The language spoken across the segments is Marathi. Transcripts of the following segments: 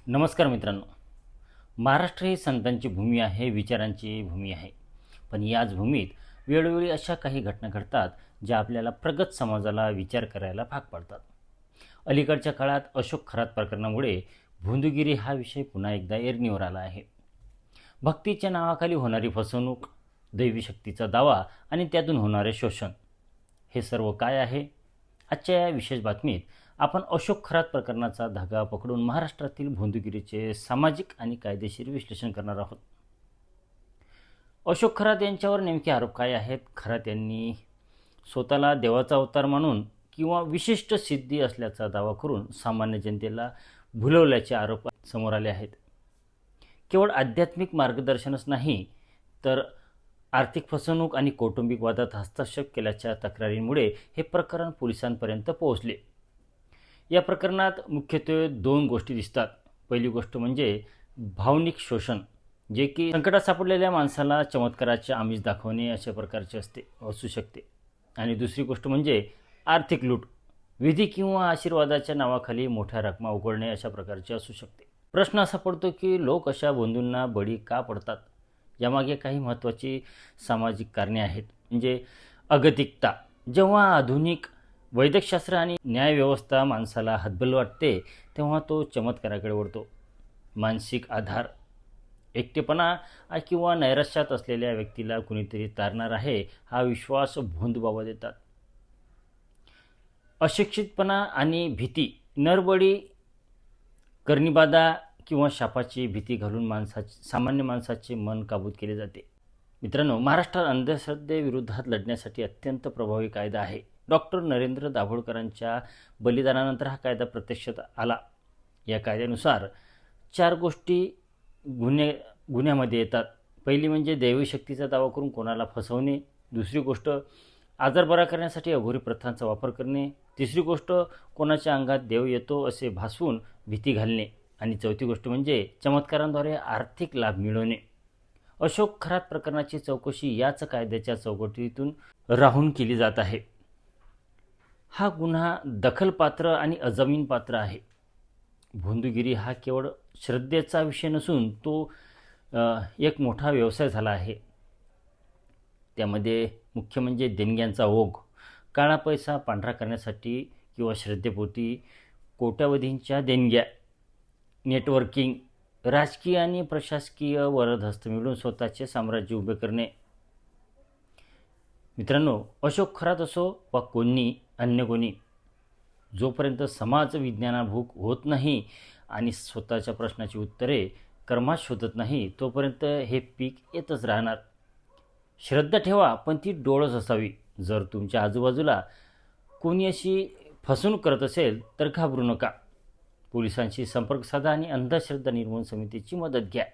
नमस्कार मित्रांनो. महाराष्ट्र ही संतांची भूमी आहे, विचारांची भूमी आहे. पण याच भूमीत वेळोवेळी अशा काही घटना घडतात ज्या आपल्याला प्रगत समाजाला विचार करायला भाग पाडतात. अलीकडच्या काळात अशोक खरात प्रकरणामुळे भोंदूगिरी हा विषय पुन्हा एकदा ऐरणीवर आला आहे. भक्तीच्या नावाखाली होणारी फसवणूक, दैवी शक्तीचा दावा आणि त्यातून होणारे शोषण, हे सर्व काय आहे? आजच्या या विशेष बातमीत आपण अशोक खरात प्रकरणाचा धागा पकडून महाराष्ट्रातील भोंदूगिरीचे सामाजिक आणि कायदेशीर विश्लेषण करणार आहोत. अशोक खरात यांच्यावर नेमके आरोप काय आहेत? खरात यांनी स्वतःला देवाचा अवतार मानून किंवा विशिष्ट सिद्धी असल्याचा दावा करून सामान्य जनतेला भुलवल्याचे आरोप समोर आले आहेत. केवळ आध्यात्मिक मार्गदर्शनच नाही, तर आर्थिक फसवणूक आणि कौटुंबिक वादात हस्तक्षेप केल्याच्या तक्रारींमुळे हे प्रकरण पोलिसांपर्यंत पोहोचले. या प्रकरणात मुख्यत्वे दोन गोष्टी दिसतात. पहिली गोष्ट म्हणजे भावनिक शोषण, जे की संकटात सापडलेल्या माणसाला चमत्काराचे आमिष दाखवणे अशा प्रकारचे असू शकते. आणि दुसरी गोष्ट म्हणजे आर्थिक लूट, विधी किंवा आशीर्वादाच्या नावाखाली मोठ्या रकमा उकळणे अशा प्रकारचे असू शकते. प्रश्न असा पडतो की लोक अशा बंधूंना बळी का पडतात? यामागे काही महत्त्वाची सामाजिक कारणे आहेत. म्हणजे अगतिकता. जेव्हा आधुनिक वैद्यकशास्त्र आणि न्यायव्यवस्था माणसाला हतबल वाटते, तेव्हा तो चमत्काराकडे वळतो. मानसिक आधार. एकटेपणा किंवा नैराश्यात असलेल्या व्यक्तीला कुणीतरी तारणार आहे हा विश्वास भोंदूबाबा देतात. अशिक्षितपणा आणि भीती. नरबळी, कर्णीबाधा किंवा शापाची भीती घालून सामान्य माणसाचे मन काबूत केले जाते. मित्रांनो, महाराष्ट्रात अंधश्रद्धेविरोधात लढण्यासाठी अत्यंत प्रभावी कायदा आहे. डॉक्टर नरेंद्र दाभोळकरांच्या बलिदानानंतर हा कायदा प्रत्यक्षात आला. या कायद्यानुसार 4 गोष्टी गुन्ह्यामध्ये येतात. पहिली म्हणजे दैवी शक्तीचा दावा करून कोणाला फसवणे. दुसरी गोष्ट आजार बरा करण्यासाठी अघोरी प्रथांचा वापर करणे. तिसरी गोष्ट कोणाच्या अंगात देव येतो असे भासवून भीती घालणे. आणि चौथी गोष्ट म्हणजे चमत्कारांद्वारे आर्थिक लाभ मिळवणे. अशोक खरात प्रकरणाची चौकशी याच कायद्याच्या चौकटीतून राहून केली जात आहे. हा गुन्हा दखलपात्र आणि अजामीनपात्र आहे. भोंदूगिरी हा केवळ श्रद्धेचा विषय नसून तो एक मोठा व्यवसाय झाला आहे. त्यामध्ये मुख्य म्हणजे देणग्यांचा ओघ. काळा पैसा पांढरा करण्यासाठी किंवा श्रद्धेपोटी कोट्यावधींच्या देणग्या, नेटवर्किंग, राजकीय आणि प्रशासकीय वरदहस्त मिळून स्वतःचे साम्राज्य उभे करणे. मित्रांनो, अशोक खरात असो वा अन्य कोणी, जोपर्यंत समाज विज्ञानाभूक होत नाही आणि स्वतःच्या प्रश्नाची उत्तरे कर्मात शोधत नाही, तोपर्यंत हे पीक येतच राहणार. श्रद्धा ठेवा, पण ती डोळस असावी. जर तुमच्या आजूबाजूला कोणी अशी फसवणूक करत असेल तर घाबरू नका. पोलिसांशी संपर्क साधा आणि अंधश्रद्धा निर्मूलन समितीची मदत घ्या.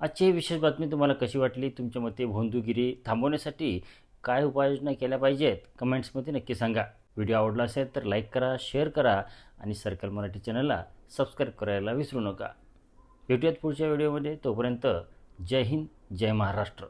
आजची ही विशेष बातमी तुम्हाला कशी वाटली? तुमच्या मते भोंदूगिरी थांबवण्यासाठी काय उपाययोजना केल्या पाहिजेत? कमेंट्समध्ये नक्की सांगा. व्हिडिओ आवडला असेल तर लाईक करा, शेअर करा आणि सर्कल मराठी चॅनलला सबस्क्राईब करायला विसरू नका. भेटूयात पुढच्या व्हिडिओमध्ये. तोपर्यंत जय हिंद, जय महाराष्ट्र.